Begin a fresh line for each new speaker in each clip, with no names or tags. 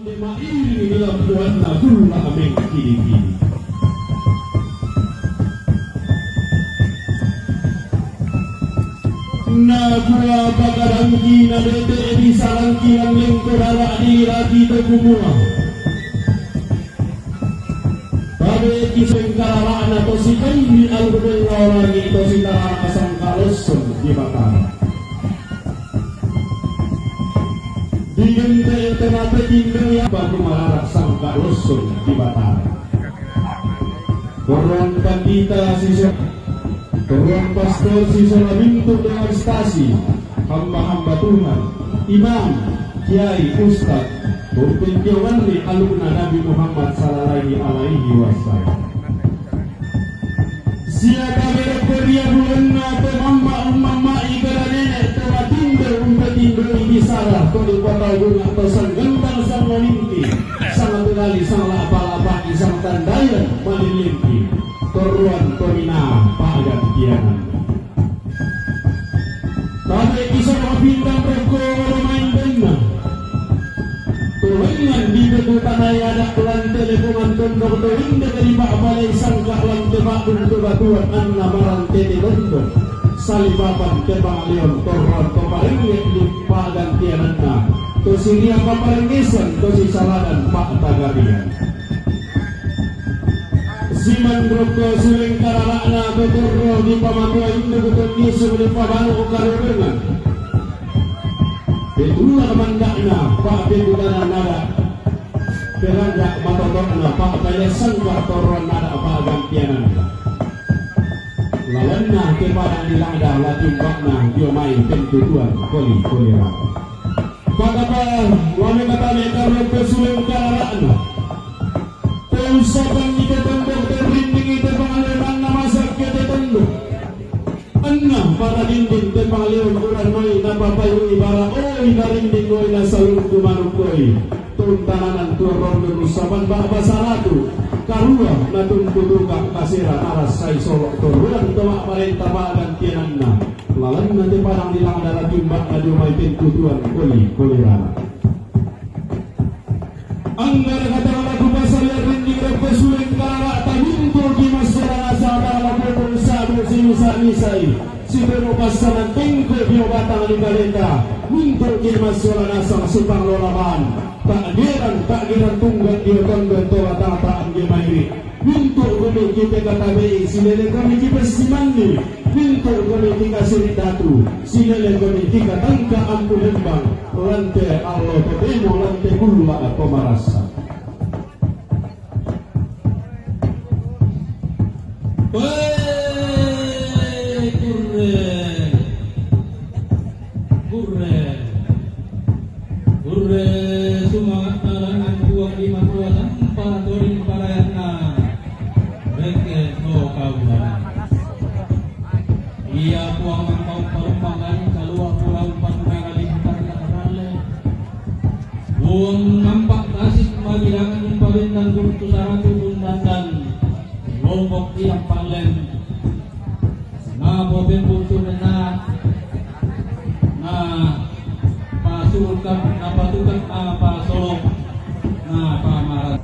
Nagua bakarangki na dete di sarangki ang lingkurara di ragi tegumua. Babe kiseng kararaan atau si kaini albudeng orang itu si tarang asang kalusun di batara. Di gente tenate tindo yang baru malarak sang kalusun di batara. Korang pandita sisa Tuan pastor sisa bintu dengan stasi, hamba-hamba Tuhan, imam, kiai, ustad, pemimpin jawani alumna Nabi Muhammad sallallahu alaihi wasallam. Siapa berekoria bulan atau mama igara nenek telah tinder di sarah atau di kota gunung atau sang gentang sang melimpi, sang pengali, sang lapa-lapa, sang tandayan melimpi. Toruan Torina Pagan Tianan. Tapi kisah bintang roko main benar. Tulengan di bebutan ayah lan teleponan tondok tulen dari pak balai sangka lan tebak untuk batuan anna barang tete tondok. Salibaban tebang leon toruan toparengge di Pagan Tianan. To siria paparengesan to si saladan pak tagarian. Siman roko suling kararana beturro di pamatua indu betul di sebelum pabanu ukarurengan. Betulah mandakna pak betudana nada. Berandak matotokna pak tanya sangka toron nada pak gantianan. Lawanna kepada dilada latimbakna diomai pentutuan koli rata. Pakapa wame kata mereka roko suling kararana. Usapan kita tembok terlinding kita pengaliran nama sakit tembok. Enam para dinding tepalion uran noi napa payu ibara oi narinding oi nasalun kumanukoi. Tuntanan turun berusapan bahasa ratu. Karua natun tuka kasira aras sai solok turuan tomak parenta bagan tiananna. Lalan nanti parang dilang darah timbak adu mai pentutuan koli rana. Anggar kata lagu pasal yang rindik berpesuling karak tak himpul di masyarakat sadar lalu bersadu nisai siberu pasangan tengkuk di batang di kalenda himpul di masyarakat sang supang lolaban takdiran tunggal di oton toa tataan di mairi himpul kami kita kata bei silele kami kita simandi himpul kami kita sirit datu silele kami kita tangka ampu lembang lantai Allah ketemu lantai gula atau marasa.
Kurre semangat nalangan buang lima tua tanpa torin parayana reke no kawan. Ia puang mangkau perumpangan keluar pulau pandangan limpah kakarale. Buang nampak nasib magilangan impawin dan gurtu saratu tundandan lombok tiang palen. Na boben butuh na pasukan napatukan apa solok na pamarat.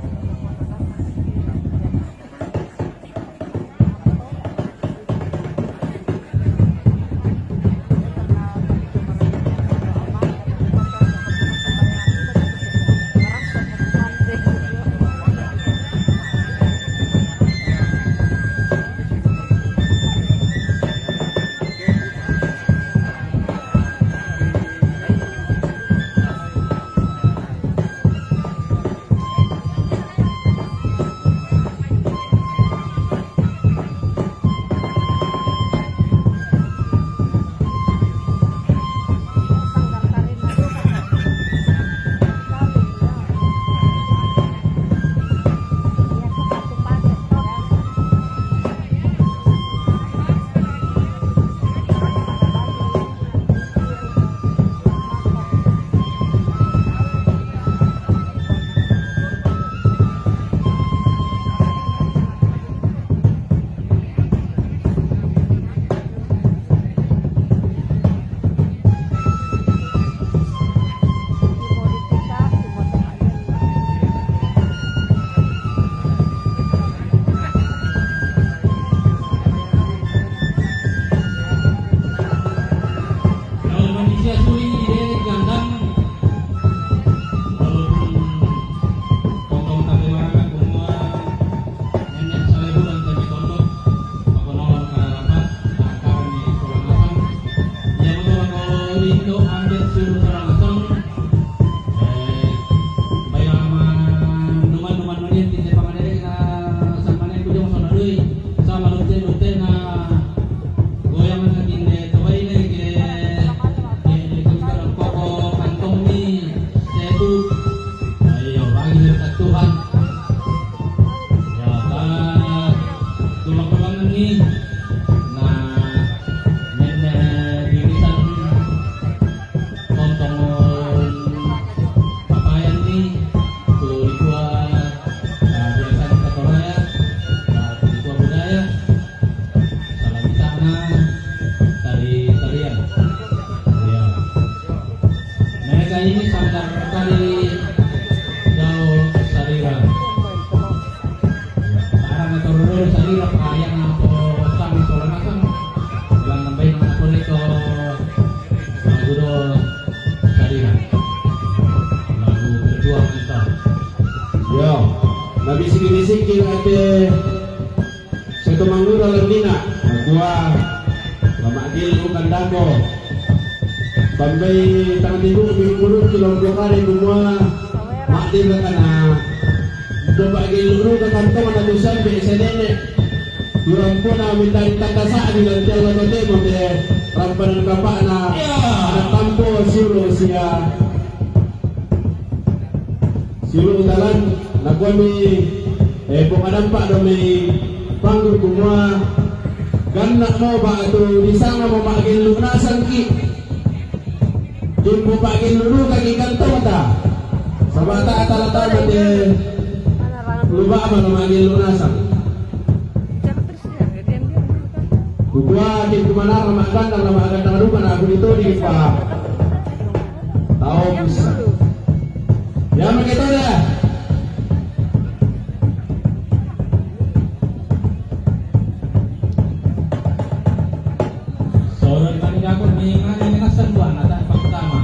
bisik-bisik ate sa tumangura lamina nagwa mamagil o kandako pambay tanganigo bigulog kilong blokare kumwa makdil ka na coba giluro ka kanto manatusan be sa nene durang po na minta tandasa di lantai lagote mo de rampanan kapa na tampo siro siya siro utalan nagwa mi bukanan pa do may panggul kumwa ganak mo ba ito di sana mo magil lunasan ki di mo magil lulu kagi kanto mata sa bata atalata mo de lupa apa magil lunasan Kudua di kumana ramakan dan ramakan dengan lupa aku itu di pa tahu bisa ya begitu dah.
Soalnya tadi aku mengingat kesentuhan ada pertama.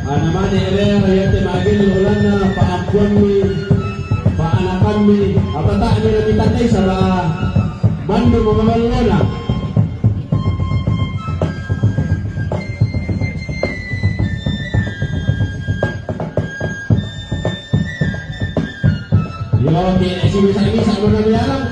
Mana ere ayat magil ulan na paampuan mi paanakan mi apa tak ni nabi tatay sa bando mamamalona yo okay si bisa mo na bilang